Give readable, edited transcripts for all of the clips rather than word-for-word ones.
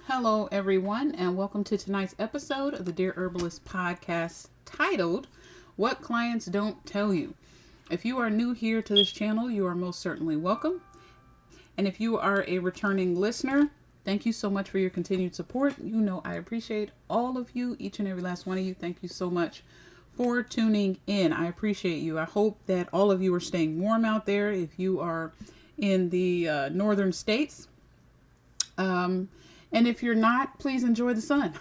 Hello, everyone, and welcome to tonight's episode of the Dear Herbalist podcast titled, What Clients Don't Tell You. If you are new here to this channel, you are most certainly welcome. And if you are a returning listener, thank you so much for your continued support. You know I appreciate all of you, each and every last one of you. Thank you so much for tuning in. I appreciate you. I hope that all of you are staying warm out there if you are in the northern states. And if you're not, please enjoy the sun.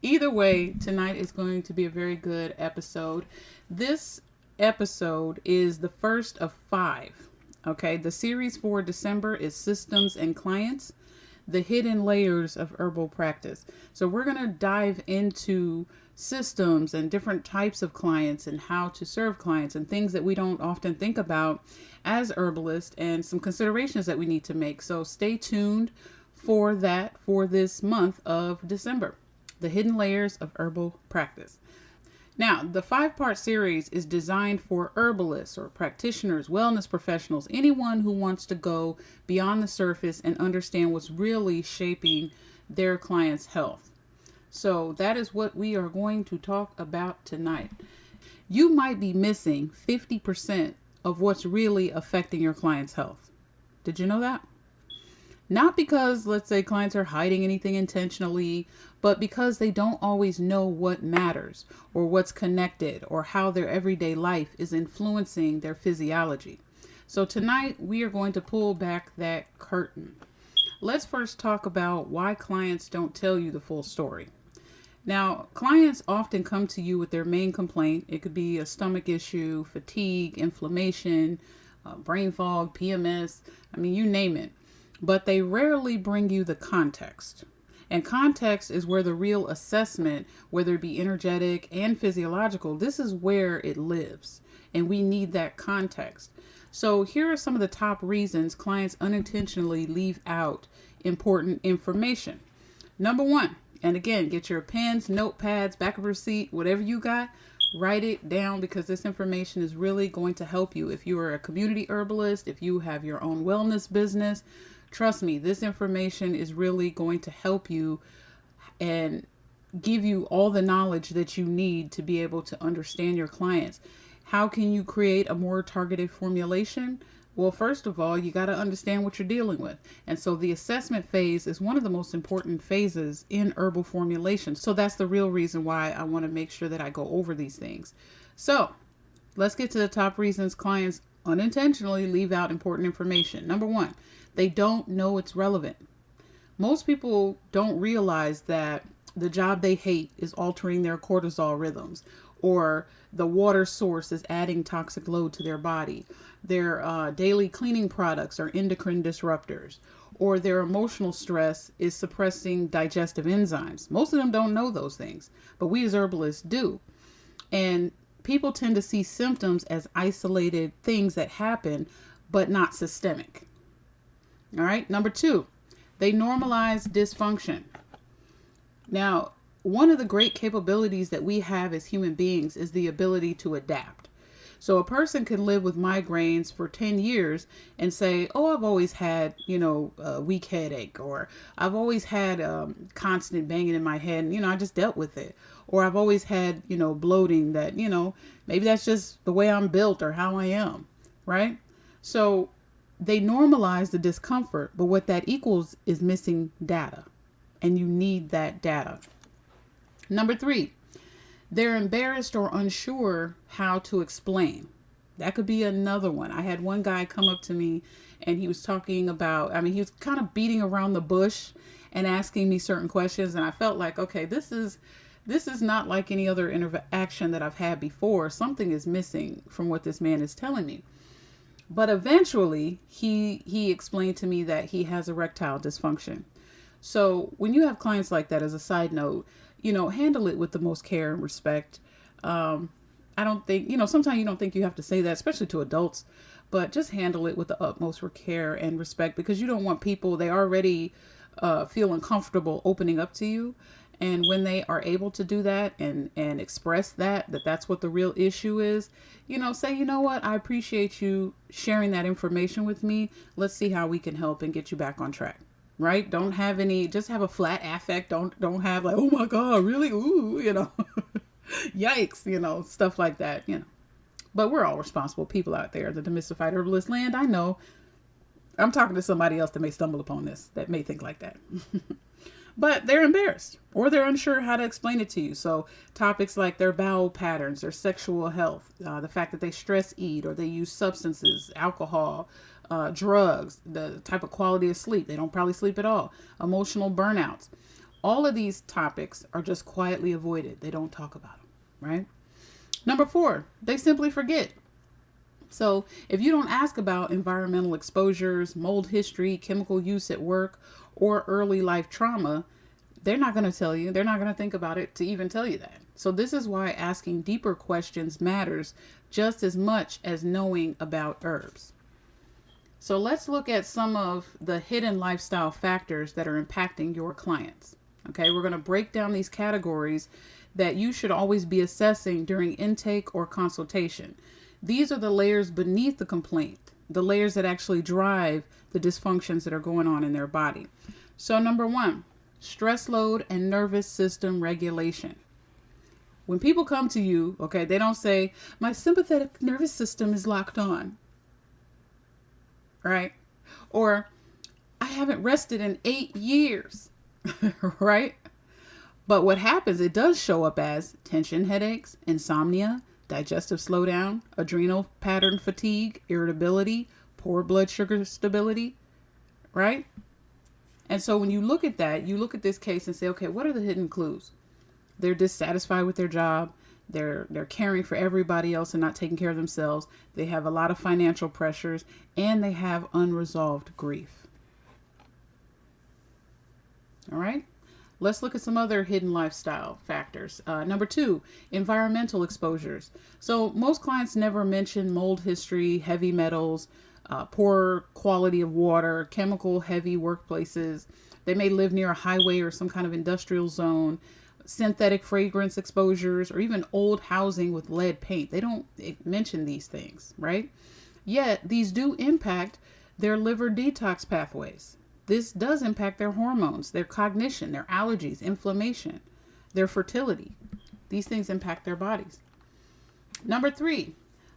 Either way, tonight is going to be a very good episode. This episode is the first of 5. Okay, the series for December is Systems and Clients, the hidden layers of herbal practice. So we're going to dive into systems and different types of clients and how to serve clients and things that we don't often think about as herbalists and some considerations that we need to make. So stay tuned for that for this month of December, the hidden layers of herbal practice. Now, the 5-part series is designed for herbalists or practitioners, wellness professionals, anyone who wants to go beyond the surface and understand what's really shaping their client's health. So that is what we are going to talk about tonight. You might be missing 50% of what's really affecting your client's health. Did you know that? Not because, let's say, clients are hiding anything intentionally, but because they don't always know what matters or what's connected or how their everyday life is influencing their physiology. So tonight we are going to pull back that curtain. Let's first talk about why clients don't tell you the full story. Now, clients often come to you with their main complaint. It could be a stomach issue, fatigue, inflammation, brain fog, PMS, you name it. But they rarely bring you the context. And context is where the real assessment, whether it be energetic and physiological, this is where it lives. And we need that context. So here are some of the top reasons clients unintentionally leave out important information. Number 1, and again, get your pens, notepads, back of receipt, whatever you got, write it down because this information is really going to help you. If you are a community herbalist, if you have your own wellness business, trust me, this information is really going to help you and give you all the knowledge that you need to be able to understand your clients. How can you create a more targeted formulation? Well, first of all, you got to understand what you're dealing with. And so the assessment phase is one of the most important phases in herbal formulation. So that's the real reason why I want to make sure that I go over these things. So let's get to the top reasons clients unintentionally leave out important information. Number 1, they don't know it's relevant. Most people don't realize that the job they hate is altering their cortisol rhythms, or the water source is adding toxic load to their body. Their daily cleaning products are endocrine disruptors, or their emotional stress is suppressing digestive enzymes. Most of them don't know those things, but we as herbalists do. And people tend to see symptoms as isolated things that happen, but not systemic. All right. Number 2, they normalize dysfunction. Now, one of the great capabilities that we have as human beings is the ability to adapt. So a person can live with migraines for 10 years and say, oh, I've always had, a weak headache, or I've always had constant banging in my head. And, I just dealt with it. Or I've always had, bloating that, maybe that's just the way I'm built or how I am. Right. So they normalize the discomfort, but what that equals is missing data, and you need that data. Number 3, they're embarrassed or unsure how to explain. That could be another one. I had one guy come up to me and he was talking about, he was kind of beating around the bush and asking me certain questions. And I felt like, okay, this is not like any other interaction that I've had before. Something is missing from what this man is telling me. But eventually he explained to me that he has erectile dysfunction. So when you have clients like that, as a side note, handle it with the most care and respect. I don't think, sometimes you don't think you have to say that, especially to adults, but just handle it with the utmost care and respect, because you don't want people, they already feel uncomfortable opening up to you. And when they are able to do that and express that's what the real issue is, say, you know what, I appreciate you sharing that information with me. Let's see how we can help and get you back on track. right? Don't have any, just have a flat affect. Don't have like, oh my God, really? Ooh, yikes, stuff like that, But we're all responsible people out there, the demystified herbalist land. I know I'm talking to somebody else that may stumble upon this, that may think like that. But they're embarrassed or they're unsure how to explain it to you. So topics like their bowel patterns, their sexual health, the fact that they stress eat or they use substances, alcohol, drugs, the type of quality of sleep. They don't probably sleep at all. Emotional burnouts. All of these topics are just quietly avoided. They don't talk about them, right? Number 4, they simply forget. So if you don't ask about environmental exposures, mold history, chemical use at work, or early life trauma, they're not going to tell you. They're not going to think about it to even tell you that. So this is why asking deeper questions matters just as much as knowing about herbs. So let's look at some of the hidden lifestyle factors that are impacting your clients. Okay, we're going to break down these categories that you should always be assessing during intake or consultation. These are the layers beneath the complaint, the layers that actually drive the dysfunctions that are going on in their body. So number 1, stress load and nervous system regulation. When people come to you, okay, they don't say, my sympathetic nervous system is locked on, right? Or I haven't rested in 8 years, right? But what happens, it does show up as tension headaches, insomnia, digestive slowdown, adrenal pattern fatigue, irritability, poor blood sugar stability, right? And so when you look at that, you look at this case and say, okay, what are the hidden clues? They're dissatisfied with their job. They're caring for everybody else and not taking care of themselves. They have a lot of financial pressures and they have unresolved grief. All right. Let's look at some other hidden lifestyle factors. Number 2, environmental exposures. So most clients never mention mold history, heavy metals, poor quality of water, chemical heavy workplaces. They may live near a highway or some kind of industrial zone, synthetic fragrance exposures, or even old housing with lead paint. They don't mention these things, right? Yet these do impact their liver detox pathways. This does impact their hormones, their cognition, their allergies, inflammation, their fertility. These things impact their bodies. Number 3,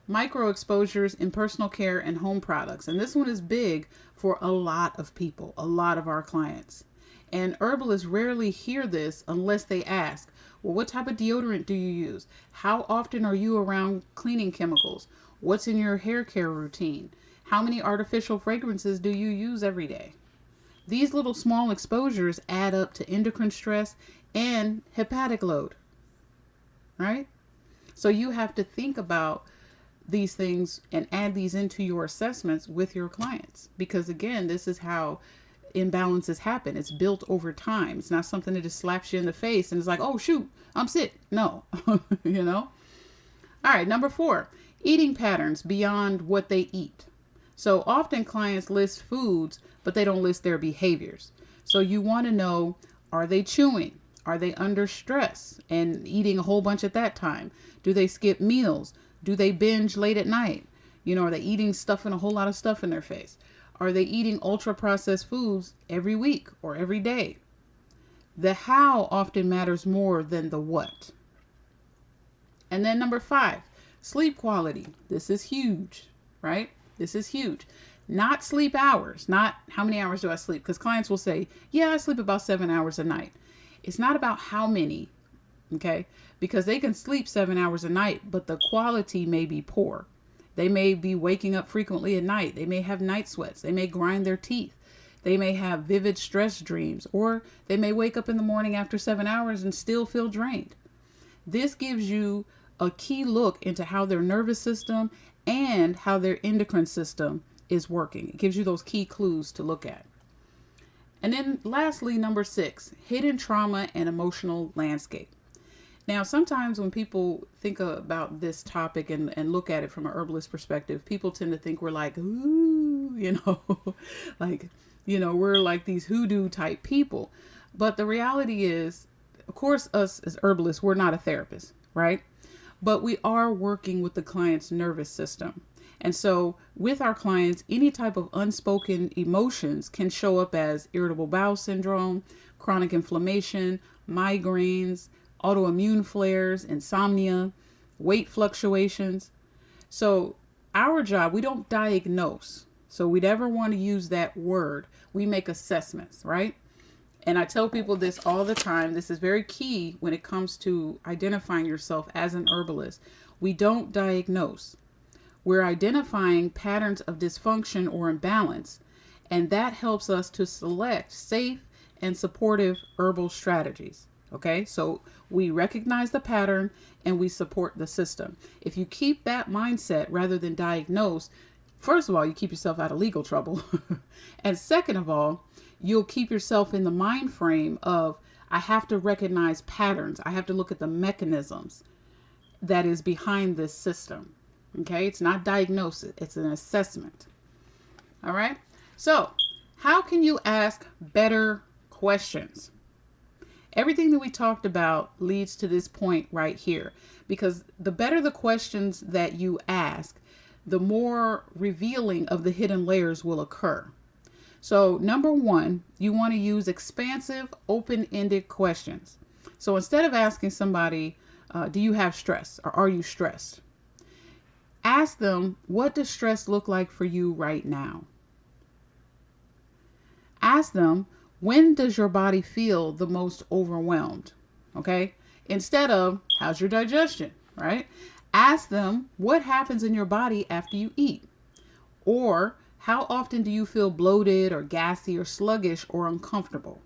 micro exposures in personal care and home products. And this one is big for a lot of people, a lot of our clients. And herbalists rarely hear this unless they ask, well, what type of deodorant do you use? How often are you around cleaning chemicals? What's in your hair care routine? How many artificial fragrances do you use every day? These little small exposures add up to endocrine stress and hepatic load, right? So you have to think about these things and add these into your assessments with your clients. Because again, this is how imbalances happen. It's built over time. It's not something that just slaps you in the face and it's like, oh shoot, I'm sick. No, All right, number 4, eating patterns beyond what they eat. So often clients list foods, but they don't list their behaviors. So you want to know, are they chewing? Are they under stress and eating a whole bunch at that time? Do they skip meals? Do they binge late at night? Are they eating stuff and a whole lot of stuff in their face? Are they eating ultra processed foods every week or every day? The how often matters more than the what. And then number 5, sleep quality. This is huge, right? This is huge. Not sleep hours, not how many hours do I sleep? Because clients will say, yeah, I sleep about 7 hours a night. It's not about how many, okay? Because they can sleep 7 hours a night, but the quality may be poor. They may be waking up frequently at night. They may have night sweats. They may grind their teeth. They may have vivid stress dreams, or they may wake up in the morning after 7 hours and still feel drained. This gives you a key look into how their nervous system and how their endocrine system is working. It gives you those key clues to look at. And then lastly, number 6, hidden trauma and emotional landscape. Now, sometimes when people think about this topic and look at it from an herbalist perspective, people tend to think we're like, ooh, we're like these hoodoo type people. But the reality is, of course, us as herbalists, we're not a therapist, right? But we are working with the client's nervous system. And so with our clients, any type of unspoken emotions can show up as irritable bowel syndrome, chronic inflammation, migraines, autoimmune flares, insomnia, weight fluctuations. So our job, we don't diagnose. So we never want to use that word. We make assessments, right? And I tell people this all the time. This is very key when it comes to identifying yourself as an herbalist. We don't diagnose. We're identifying patterns of dysfunction or imbalance, and that helps us to select safe and supportive herbal strategies. Okay, so we recognize the pattern and we support the system. If you keep that mindset rather than diagnose, first of all, you keep yourself out of legal trouble. And second of all, you'll keep yourself in the mind frame of, I have to recognize patterns. I have to look at the mechanisms that is behind this system. Okay, it's not diagnosis, it's an assessment. All right, so how can you ask better questions? Everything that we talked about leads to this point right here, because the better the questions that you ask, the more revealing of the hidden layers will occur. So number one, you want to use expansive, open-ended questions. So instead of asking somebody, do you have stress or are you stressed? Ask them, what does stress look like for you right now? Ask them, when does your body feel the most overwhelmed? Okay? Instead of, how's your digestion, right? Ask them, what happens in your body after you eat? Or, how often do you feel bloated or gassy or sluggish or uncomfortable?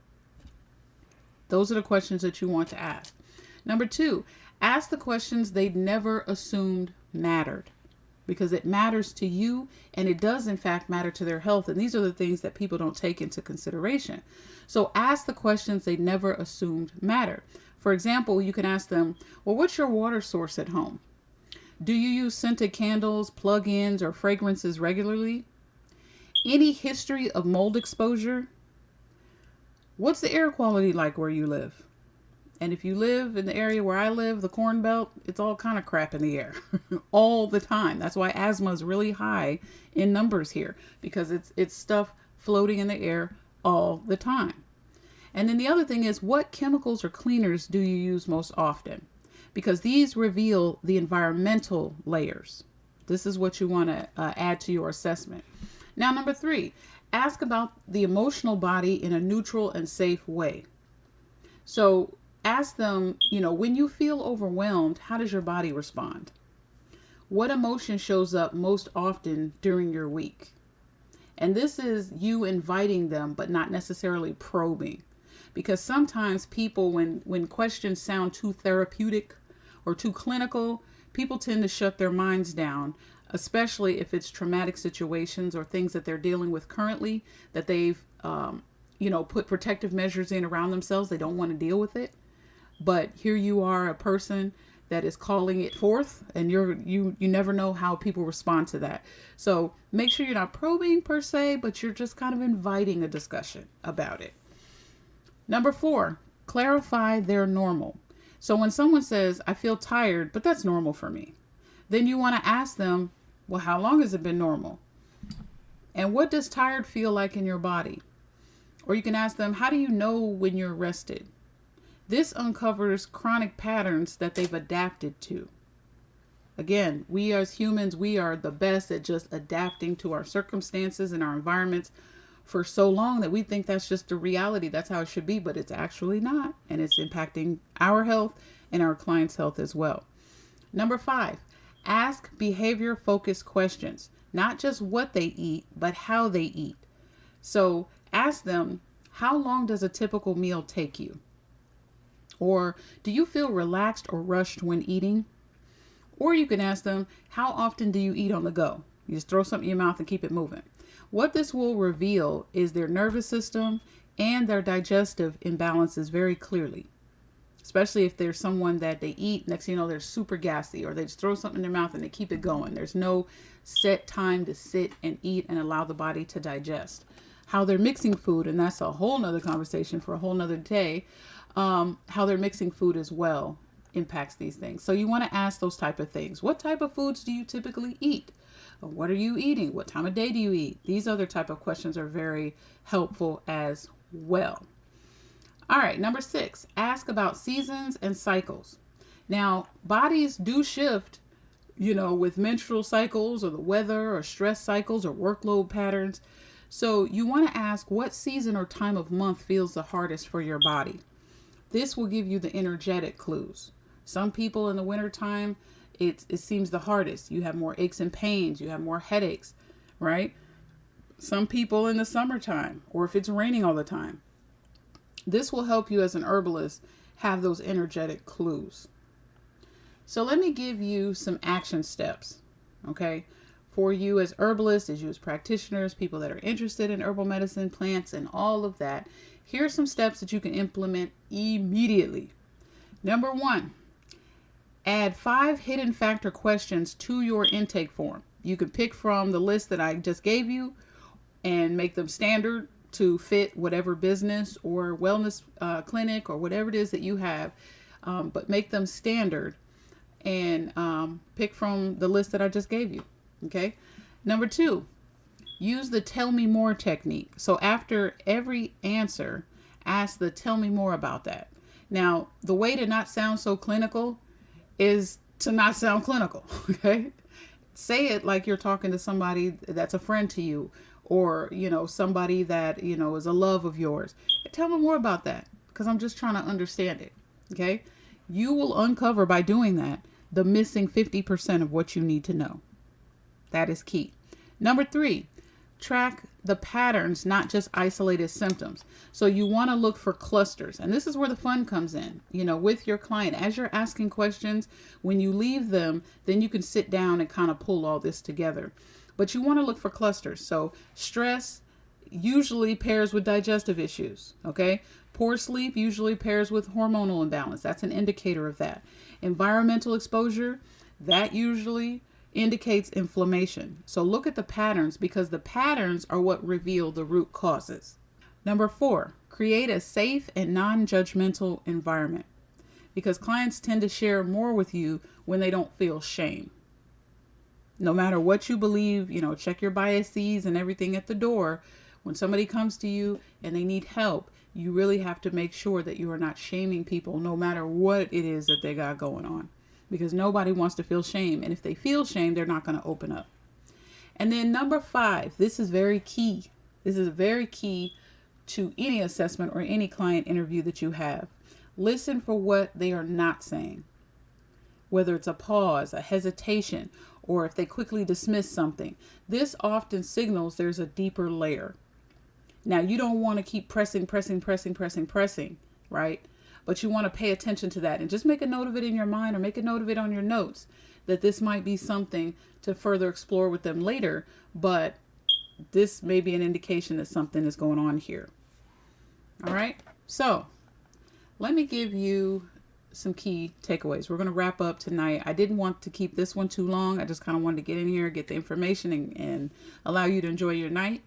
Those are the questions that you want to ask. Number two, ask the questions they'd never assumed mattered, because it matters to you and it does in fact matter to their health. And these are the things that people don't take into consideration. So ask the questions they never assumed mattered. For example, you can ask them, well, what's your water source at home? Do you use scented candles, plug-ins, or fragrances regularly? Any history of mold exposure? What's the air quality like where you live? And if you live in the area where I live, the Corn Belt, it's all kind of crap in the air all the time. That's why asthma is really high in numbers here, because it's stuff floating in the air all the time. And then the other thing is, what chemicals or cleaners do you use most often? Because these reveal the environmental layers. This is what you want to add to your assessment. Now, number three, ask about the emotional body in a neutral and safe way. So ask them, when you feel overwhelmed, how does your body respond? What emotion shows up most often during your week? And this is you inviting them, but not necessarily probing. Because sometimes people, when questions sound too therapeutic or too clinical, people tend to shut their minds down, especially if it's traumatic situations or things that they're dealing with currently that they've, put protective measures in around themselves. They don't want to deal with it. But here you are, a person that is calling it forth, and you never know how people respond to that. So make sure you're not probing per se, but you're just kind of inviting a discussion about it. Number four, clarify their normal. So when someone says, I feel tired, but that's normal for me, then you want to ask them, well, how long has it been normal? And what does tired feel like in your body? Or you can ask them, how do you know when you're rested? This uncovers chronic patterns that they've adapted to. Again, we as humans, we are the best at just adapting to our circumstances and our environments for so long that we think that's just a reality. That's how it should be, but it's actually not. And it's impacting our health and our clients' health as well. Number five, ask behavior-focused questions. Not just what they eat, but how they eat. So ask them, how long does a typical meal take you? Or do you feel relaxed or rushed when eating? Or you can ask them, how often do you eat on the go? You just throw something in your mouth and keep it moving. What this will reveal is their nervous system and their digestive imbalances very clearly. Especially if there's someone that they eat, next thing you know, they're super gassy, or they just throw something in their mouth and they keep it going. There's no set time to sit and eat and allow the body to digest. How they're mixing food, and that's a whole nother conversation for a whole nother day. How they're mixing food as well impacts these things. So you want to ask those type of things. What type of foods do you typically eat? What are you eating? What time of day do you eat? These other type of questions are very helpful as well. All right, number 6, ask about seasons and cycles. Now, bodies do shift, with menstrual cycles or the weather or stress cycles or workload patterns. So you want to ask what season or time of month feels the hardest for your body. This will give you the energetic clues. Some people in the wintertime, it seems the hardest. You have more aches and pains. You have more headaches, right? Some people in the summertime, or if it's raining all the time. This will help you as an herbalist have those energetic clues. So let me give you some action steps, okay? For you as herbalists, as you as practitioners, people that are interested in herbal medicine, plants, and all of that. Here are some steps that you can implement immediately. Number 1, add 5 hidden factor questions to your intake form. You can pick from the list that I just gave you and make them standard to fit whatever business or wellness clinic or whatever it is that you have, but make them standard and pick from the list that I just gave you. Okay. Number 2, use the tell me more technique. So after every answer, ask the tell me more about that. Now, the way to not sound so clinical is to not sound clinical. Okay. Say it like you're talking to somebody that's a friend to you, or, somebody that, is a love of yours. Tell me more about that, because I'm just trying to understand it. Okay. You will uncover by doing that the missing 50% of what you need to know. That is key. Number 3, track the patterns, not just isolated symptoms. So you want to look for clusters. And this is where the fun comes in, with your client. As you're asking questions, when you leave them, then you can sit down and kind of pull all this together. But you want to look for clusters. So stress usually pairs with digestive issues, okay? Poor sleep usually pairs with hormonal imbalance. That's an indicator of that. Environmental exposure, that usually indicates inflammation. So look at the patterns, because the patterns are what reveal the root causes. Number 4, create a safe and non-judgmental environment, because clients tend to share more with you when they don't feel shame. No matter what you believe, check your biases and everything at the door. When somebody comes to you and they need help, you really have to make sure that you are not shaming people, no matter what it is that they got going on, because nobody wants to feel shame. And if they feel shame, they're not going to open up. And then number 5, this is very key. This is very key to any assessment or any client interview that you have. Listen for what they are not saying, whether it's a pause, a hesitation, or if they quickly dismiss something. This often signals there's a deeper layer. Now, you don't want to keep pressing, right? But you want to pay attention to that and just make a note of it in your mind, or make a note of it on your notes, that this might be something to further explore with them later, but this may be an indication that something is going on here. All right. So let me give you some key takeaways. We're going to wrap up tonight. I didn't want to keep this one too long. I just kind of wanted to get in here, get the information, and allow you to enjoy your night.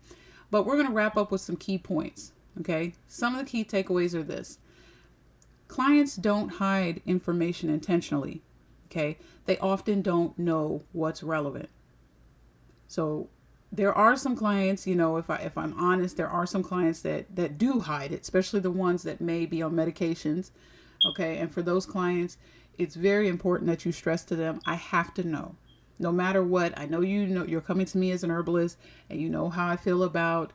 But we're going to wrap up with some key points. Okay. Some of the key takeaways are this. Clients don't hide information intentionally. Okay. They often don't know what's relevant. So there are some clients, if I'm honest, there are some clients that do hide it, especially the ones that may be on medications. Okay. And for those clients, it's very important that you stress to them, I have to know. No matter what, I know you're coming to me as an herbalist, and you know how I feel about,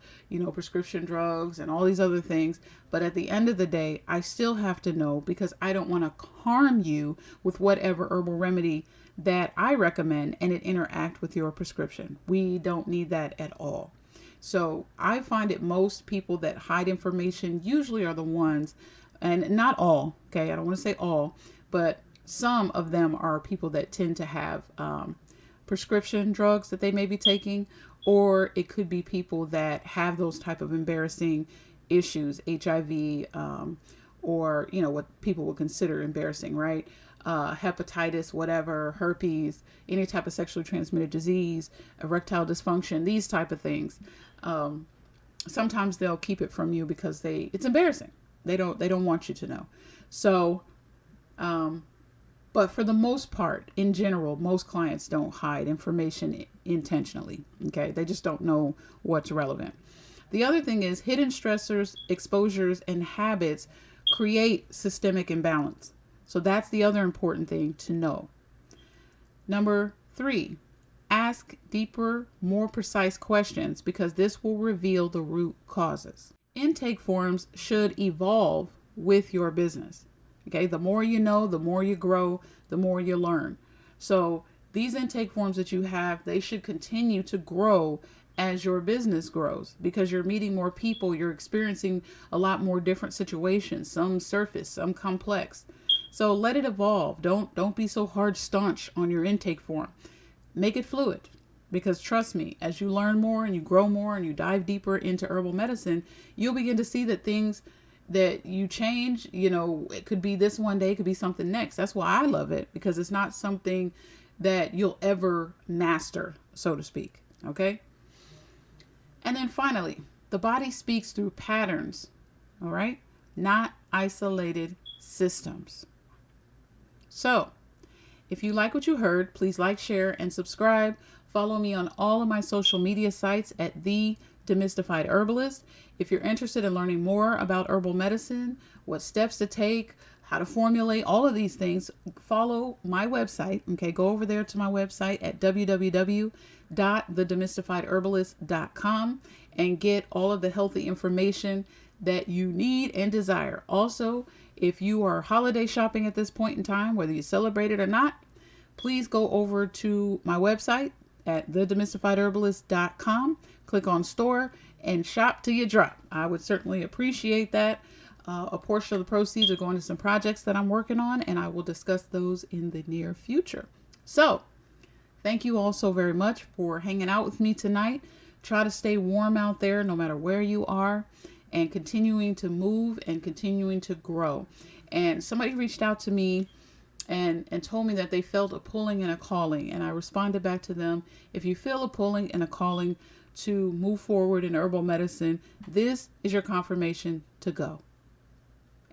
prescription drugs and all these other things. But at the end of the day, I still have to know, because I don't want to harm you with whatever herbal remedy that I recommend and it interact with your prescription. We don't need that at all. So I find that most people that hide information usually are the ones, and not all, okay, I don't want to say all, but some of them are people that tend to have prescription drugs that they may be taking, or it could be people that have those type of embarrassing issues, HIV, or, what people would consider embarrassing, right? Hepatitis, whatever, herpes, any type of sexually transmitted disease, erectile dysfunction, these type of things. Sometimes they'll keep it from you because it's embarrassing. They don't want you to know. So, But for the most part, in general, most clients don't hide information intentionally. Okay. They just don't know what's relevant. The other thing is hidden stressors, exposures, and habits create systemic imbalance. So that's the other important thing to know. Number 3, ask deeper, more precise questions because this will reveal the root causes. Intake forms should evolve with your business. Okay, the more you know, the more you grow, the more you learn. So these intake forms that you have, they should continue to grow as your business grows because you're meeting more people, you're experiencing a lot more different situations, some surface, some complex. So let it evolve. Don't be so hard staunch on your intake form. Make it fluid because trust me, as you learn more and you grow more and you dive deeper into herbal medicine, you'll begin to see that things that you change, it could be this one day, it could be something next. That's why I love it because it's not something that you'll ever master, so to speak. Okay. And then finally, the body speaks through patterns, all right? Not isolated systems. So, if you like what you heard, please like, share, and subscribe. Follow me on all of my social media sites at The Demystified Herbalist. If you're interested in learning more about herbal medicine, what steps to take, how to formulate, all of these things, follow my website. Okay, go over there to my website at www.thedemystifiedherbalist.com and get all of the healthy information that you need and desire. Also, if you are holiday shopping at this point in time, whether you celebrate it or not, please go over to my website at thedemystifiedherbalist.com, click on store, and shop till you drop. I would certainly appreciate that. A portion of the proceeds are going to some projects that I'm working on, and I will discuss those in the near future. So, thank you all so very much for hanging out with me tonight. Try to stay warm out there no matter where you are, and continuing to move and continuing to grow. And somebody reached out to me and told me that they felt a pulling and a calling. And I responded back to them, if you feel a pulling and a calling to move forward in herbal medicine, this is your confirmation to go.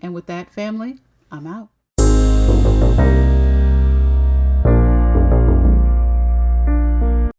And with that, family, I'm out.